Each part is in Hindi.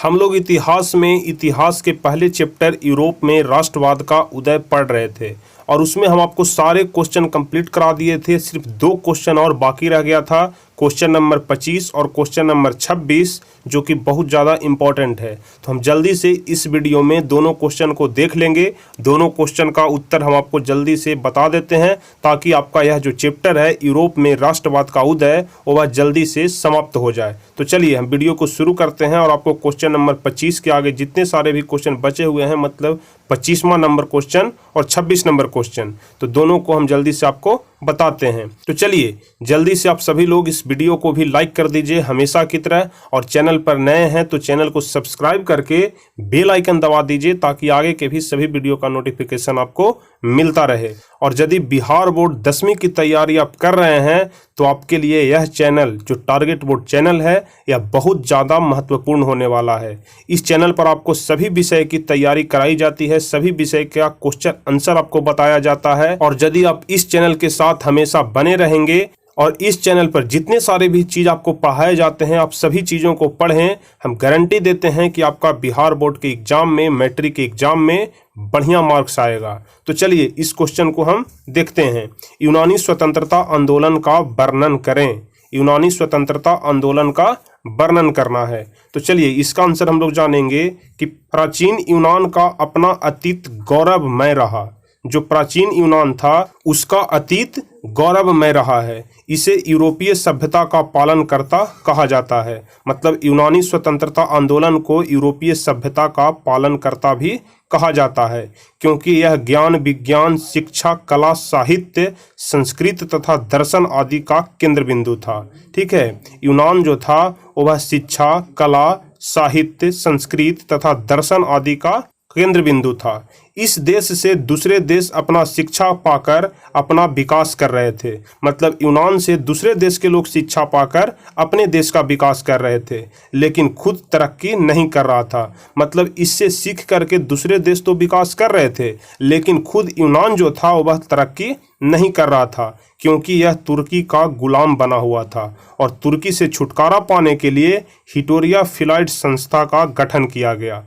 हम लोग इतिहास के पहले चैप्टर यूरोप में राष्ट्रवाद का उदय पढ़ रहे थे और उसमें हम आपको सारे क्वेश्चन कंप्लीट करा दिए थे। सिर्फ 2 क्वेश्चन और बाकी रह गया था, क्वेश्चन नंबर 25 और क्वेश्चन नंबर 26, जो कि बहुत ज़्यादा इम्पॉर्टेंट है। तो हम जल्दी से इस वीडियो में दोनों क्वेश्चन को देख लेंगे। दोनों क्वेश्चन का उत्तर हम आपको जल्दी से बता देते हैं ताकि आपका यह जो चैप्टर है यूरोप में राष्ट्रवाद का उदय वह जल्दी से समाप्त हो जाए। तो चलिए हम वीडियो को शुरू करते हैं और आपको क्वेश्चन नंबर 25 के आगे जितने सारे भी क्वेश्चन बचे हुए हैं, मतलब 25वां नंबर क्वेश्चन और 26 नंबर क्वेश्चन, तो दोनों को हम जल्दी से आपको बताते हैं। तो चलिए जल्दी से आप सभी लोग इस वीडियो को भी लाइक कर दीजिए हमेशा की तरह, और चैनल पर नए हैं तो चैनल को सब्सक्राइब करके बेल आइकन दबा दीजिए ताकि आगे के भी सभी वीडियो का नोटिफिकेशन आपको मिलता रहे। और यदि बिहार बोर्ड 10वीं की तैयारी आप कर रहे हैं तो आपके लिए यह चैनल जो टारगेट बोर्ड चैनल है यह बहुत ज़्यादा महत्वपूर्ण होने वाला है। इस चैनल पर आपको सभी विषय की तैयारी कराई जाती है, सभी विषय का क्वेश्चन आंसर आपको बताया जाता है। और यदि आप इस चैनल के साथ हमेशा बने रहेंगे और इस चैनल पर जितने सारे भी चीज़ आपको पढ़ाए जाते हैं आप सभी चीज़ों को पढ़ें, हम गारंटी देते हैं कि आपका बिहार बोर्ड के एग्जाम में, मैट्रिक के एग्जाम में बढ़िया मार्क्स आएगा। तो चलिए इस क्वेश्चन को हम देखते हैं। यूनानी स्वतंत्रता आंदोलन का वर्णन करें। यूनानी स्वतंत्रता आंदोलन का वर्णन करना है। तो चलिए इसका आंसर हम लोग जानेंगे कि प्राचीन यूनान का अपना अतीत गौरवमय रहा। जो प्राचीन यूनान था उसका अतीत गौरवमय रहा है। इसे यूरोपीय सभ्यता का पालनकर्ता कहा जाता है। मतलब यूनानी स्वतंत्रता आंदोलन को यूरोपीय सभ्यता का पालनकर्ता भी कहा जाता है, क्योंकि यह ज्ञान, विज्ञान, शिक्षा, कला, साहित्य, संस्कृत तथा दर्शन आदि का केंद्र बिंदु था। ठीक है, यूनान जो था वह शिक्षा, कला, साहित्य, संस्कृत तथा दर्शन आदि का केंद्र बिंदु था। इस देश से दूसरे देश अपना शिक्षा पाकर अपना विकास कर रहे थे। मतलब यूनान से दूसरे देश के लोग शिक्षा पाकर अपने देश का विकास कर रहे थे, लेकिन खुद तरक्की नहीं कर रहा था। मतलब इससे सीख करके दूसरे देश तो विकास कर रहे थे, लेकिन खुद यूनान जो था वह तरक्की नहीं कर रहा था, क्योंकि यह तुर्की का गुलाम बना हुआ था। और तुर्की से छुटकारा पाने के लिए हिटोरिया फिलाइट संस्था का गठन किया गया।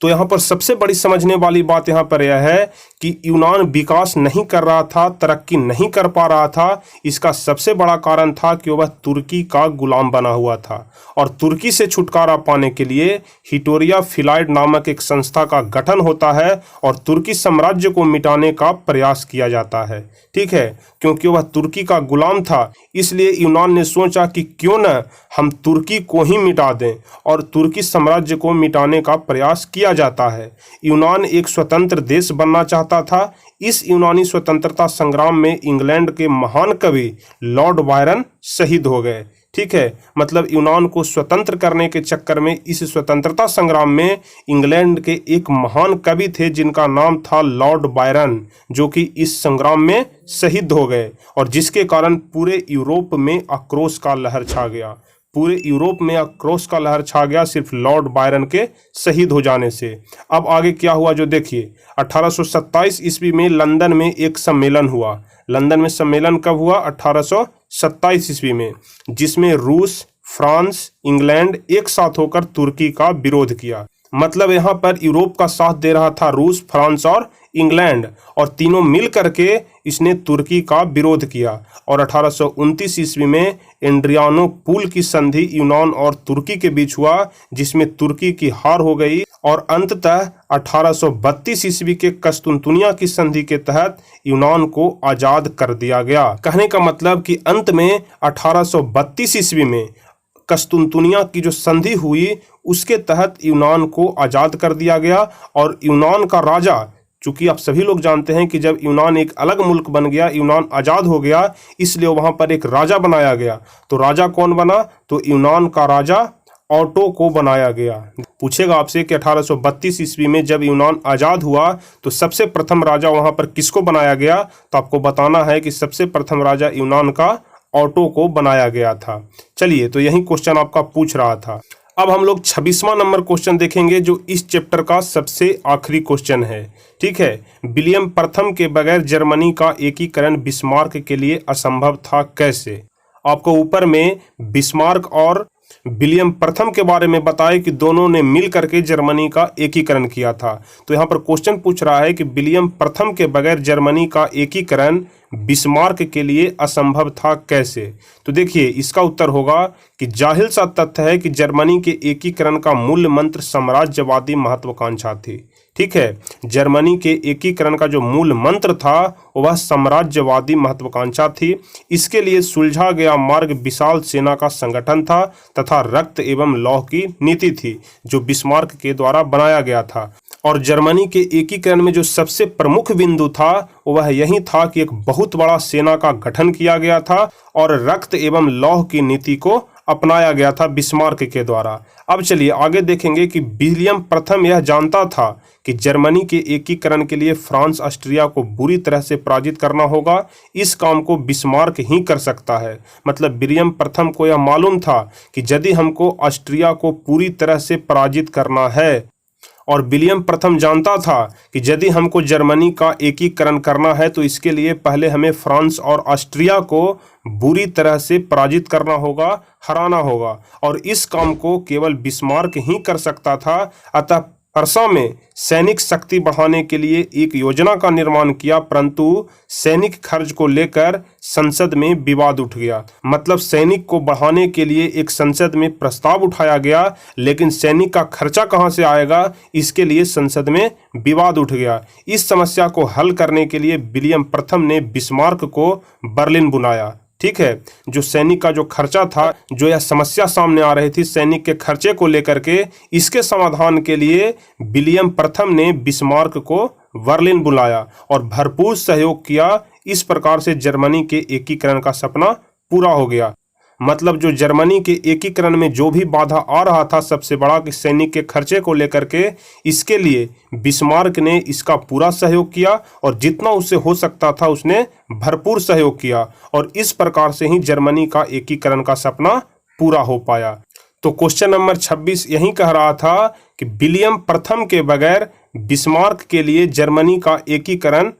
तो यहाँ पर सबसे बड़ी समझने वाली बात यहाँ पर यह है कि यूनान विकास नहीं कर रहा था, तरक्की नहीं कर पा रहा था। इसका सबसे बड़ा कारण था कि वह तुर्की का गुलाम बना हुआ था, और तुर्की से छुटकारा पाने के लिए हिटोरिया फिलाइट नामक एक संस्था का गठन होता है और तुर्की साम्राज्य को मिटाने का प्रयास किया जाता है। ठीक है, क्योंकि वह तुर्की का गुलाम था, इसलिए यूनान ने सोचा कि क्यों न हम तुर्की को ही मिटा दें, और तुर्की साम्राज्य को मिटाने का प्रयास किया जाता है। यूनान एक स्वतंत्र देश बनना चाहता था। इस यूनानी स्वतंत्रता संग्राम में इंग्लैंड के महान कवि लॉर्ड बायरन शहीद हो गए। ठीक है, मतलब यूनान को स्वतंत्र करने के चक्कर में इस स्वतंत्रता संग्राम में इंग्लैंड के एक महान कवि थे जिनका नाम था लॉर्ड बायरन, जो कि इस संग्राम में शहीद हो गए, और जिसके कारण पूरे यूरोप में आक्रोश का लहर छा गया। पूरे यूरोप में आक्रोश का लहर छा गया सिर्फ लॉर्ड बायरन के शहीद हो जाने से। अब आगे क्या हुआ जो देखिए, 1827 ईस्वी में लंदन में एक सम्मेलन हुआ। लंदन में सम्मेलन कब हुआ? 1827 ईस्वी में, जिसमें रूस, फ्रांस, इंग्लैंड एक साथ होकर तुर्की का विरोध किया। मतलब यहाँ पर यूरोप का साथ दे रहा था रूस, फ्रांस और इंग्लैंड, और तीनों मिल करके इसने तुर्की का विरोध किया। और 1829 ईस्वी में एड्रियानोपुल की संधि यूनान और तुर्की के बीच हुआ, जिसमें तुर्की की हार हो गई, और अंततः 1832 ईस्वी के कस्तुनतुनिया की संधि के तहत यूनान को आज़ाद कर दिया गया। कहने का मतलब कि अंत में 1832 ईस्वी में कस्तुनतुनिया की जो संधि हुई उसके तहत यूनान को आज़ाद कर दिया गया। और यूनान का राजा, चूंकि आप सभी लोग जानते हैं कि जब यूनान एक अलग मुल्क बन गया, यूनान आज़ाद हो गया, इसलिए वहाँ पर एक राजा बनाया गया। तो राजा कौन बना? तो यूनान का राजा ऑटो को बनाया गया। पूछेगा आपसे कि 1832 ईस्वी में जब यूनान आज़ाद हुआ तो सबसे प्रथम राजा वहाँ पर किसको बनाया गया? तो आपको बताना है कि सबसे प्रथम राजा यूनान का ऑटो को बनाया गया था। चलिए, तो यही क्वेश्चन आपका पूछ रहा था। अब हम लोग 26वां नंबर क्वेश्चन देखेंगे, जो इस चैप्टर का सबसे आखिरी क्वेश्चन है। ठीक है, विलियम प्रथम के बगैर जर्मनी का एकीकरण बिस्मार्क के लिए असंभव था, कैसे? आपको ऊपर में बिस्मार्क और विलियम प्रथम के बारे में बताए कि दोनों ने मिल करके जर्मनी का एकीकरण किया था। तो यहाँ पर क्वेश्चन पूछ रहा है कि विलियम प्रथम के बगैर जर्मनी का एकीकरण बिस्मार्क के लिए असंभव था, कैसे? तो देखिए इसका उत्तर होगा कि जाहिर सा तथ्य है कि जर्मनी के एकीकरण का मूल मंत्र साम्राज्यवादी महत्वाकांक्षा थी। ठीक है, जर्मनी के एकीकरण का जो मूल मंत्र था वह साम्राज्यवादी महत्वाकांक्षा थी। इसके लिए सुलझा गया मार्ग विशाल सेना का संगठन था तथा रक्त एवं लौह की नीति थी जो बिस्मार्क के द्वारा बनाया गया था। और जर्मनी के एकीकरण में जो सबसे प्रमुख बिंदु था वह यही था कि एक बहुत बड़ा सेना का गठन किया गया था और रक्त एवं लौह की नीति को अपनाया गया था बिस्मार्क के द्वारा। अब चलिए आगे देखेंगे कि विलियम प्रथम यह जानता था कि जर्मनी के एकीकरण के लिए फ्रांस ऑस्ट्रिया को बुरी तरह से पराजित करना होगा। इस काम को बिस्मार्क ही कर सकता है। मतलब विलियम प्रथम को यह मालूम था कि यदि हमको ऑस्ट्रिया को पूरी तरह से पराजित करना है, और विलियम प्रथम जानता था कि यदि हमको जर्मनी का एकीकरण करना है तो इसके लिए पहले हमें फ्रांस और ऑस्ट्रिया को बुरी तरह से पराजित करना होगा, हराना होगा, और इस काम को केवल बिस्मार्क ही कर सकता था। अतः वर्षा में सैनिक शक्ति बढ़ाने के लिए एक योजना का निर्माण किया, परंतु सैनिक खर्च को लेकर संसद में विवाद उठ गया। मतलब सैनिक को बढ़ाने के लिए एक संसद में प्रस्ताव उठाया गया, लेकिन सैनिक का खर्चा कहां से आएगा इसके लिए संसद में विवाद उठ गया। इस समस्या को हल करने के लिए विलियम प्रथम ने बिस्मार्क को बर्लिन बुलाया। ठीक है, जो सैनिक का जो खर्चा था, जो यह समस्या सामने आ रही थी सैनिक के खर्चे को लेकर के, इसके समाधान के लिए विलियम प्रथम ने बिस्मार्क को बर्लिन बुलाया और भरपूर सहयोग किया। इस प्रकार से जर्मनी के एकीकरण का सपना पूरा हो गया। मतलब जो जर्मनी के एकीकरण में जो भी बाधा आ रहा था सबसे बड़ा कि सैनिक के खर्चे को लेकर के, इसके लिए बिस्मार्क ने इसका पूरा सहयोग किया और जितना उससे हो सकता था उसने भरपूर सहयोग किया, और इस प्रकार से ही जर्मनी का एकीकरण का सपना पूरा हो पाया। तो क्वेश्चन नंबर 26 यही कह रहा था कि विलियम प्रथम के बगैर बिस्मार्क के लिए जर्मनी का एकीकरण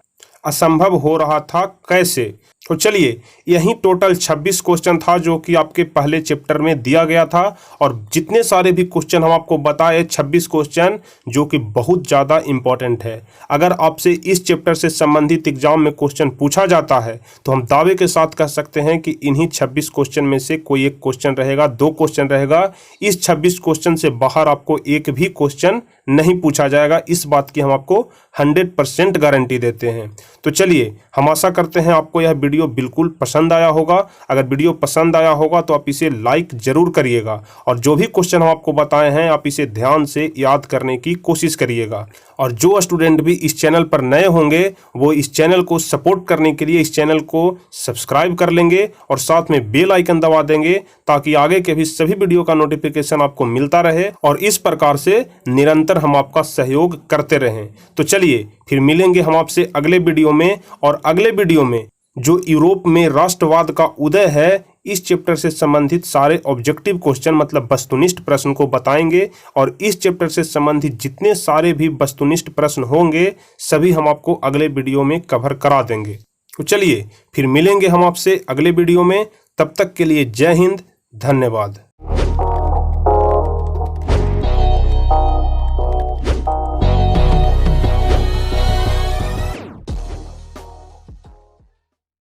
असंभव हो रहा था, कैसे? तो चलिए यही टोटल 26 क्वेश्चन था जो कि आपके पहले चैप्टर में दिया गया था, और जितने सारे भी क्वेश्चन हम आपको बताए 26 क्वेश्चन जो कि बहुत ज़्यादा इंपॉर्टेंट है। अगर आपसे इस चैप्टर से संबंधित एग्जाम में क्वेश्चन पूछा जाता है तो हम दावे के साथ कह सकते हैं कि इन्हीं 26 क्वेश्चन में से कोई एक क्वेश्चन रहेगा, 2 क्वेश्चन रहेगा। इस 26 क्वेश्चन से बाहर आपको एक भी क्वेश्चन नहीं पूछा जाएगा। इस बात की हम आपको 100% गारंटी देते हैं। तो चलिए हम आशा करते हैं आपको यह वीडियो बिल्कुल पसंद आया होगा। अगर वीडियो पसंद आया होगा तो आप इसे लाइक जरूर करिएगा, और जो भी क्वेश्चन हम आपको बताए हैं आप इसे ध्यान से याद करने की कोशिश करिएगा। और जो स्टूडेंट भी इस चैनल पर नए होंगे वो इस चैनल को सपोर्ट करने के लिए इस चैनल को सब्सक्राइब कर लेंगे और साथ में बेल आइकन दबा देंगे, ताकि आगे के भी सभी वीडियो का नोटिफिकेशन आपको मिलता रहे और इस प्रकार से निरंतर हम आपका सहयोग करते रहें। तो चलिए फिर मिलेंगे हम आपसे अगले वीडियो में, और अगले वीडियो में जो यूरोप में राष्ट्रवाद का उदय है इस चैप्टर से संबंधित सारे ऑब्जेक्टिव क्वेश्चन मतलब वस्तुनिष्ठ प्रश्न को बताएंगे, और इस चैप्टर से संबंधित जितने सारे भी वस्तुनिष्ठ प्रश्न होंगे सभी हम आपको अगले वीडियो में कवर करा देंगे। तो चलिए फिर मिलेंगे हम आपसे अगले वीडियो में। तब तक के लिए जय हिंद, धन्यवाद।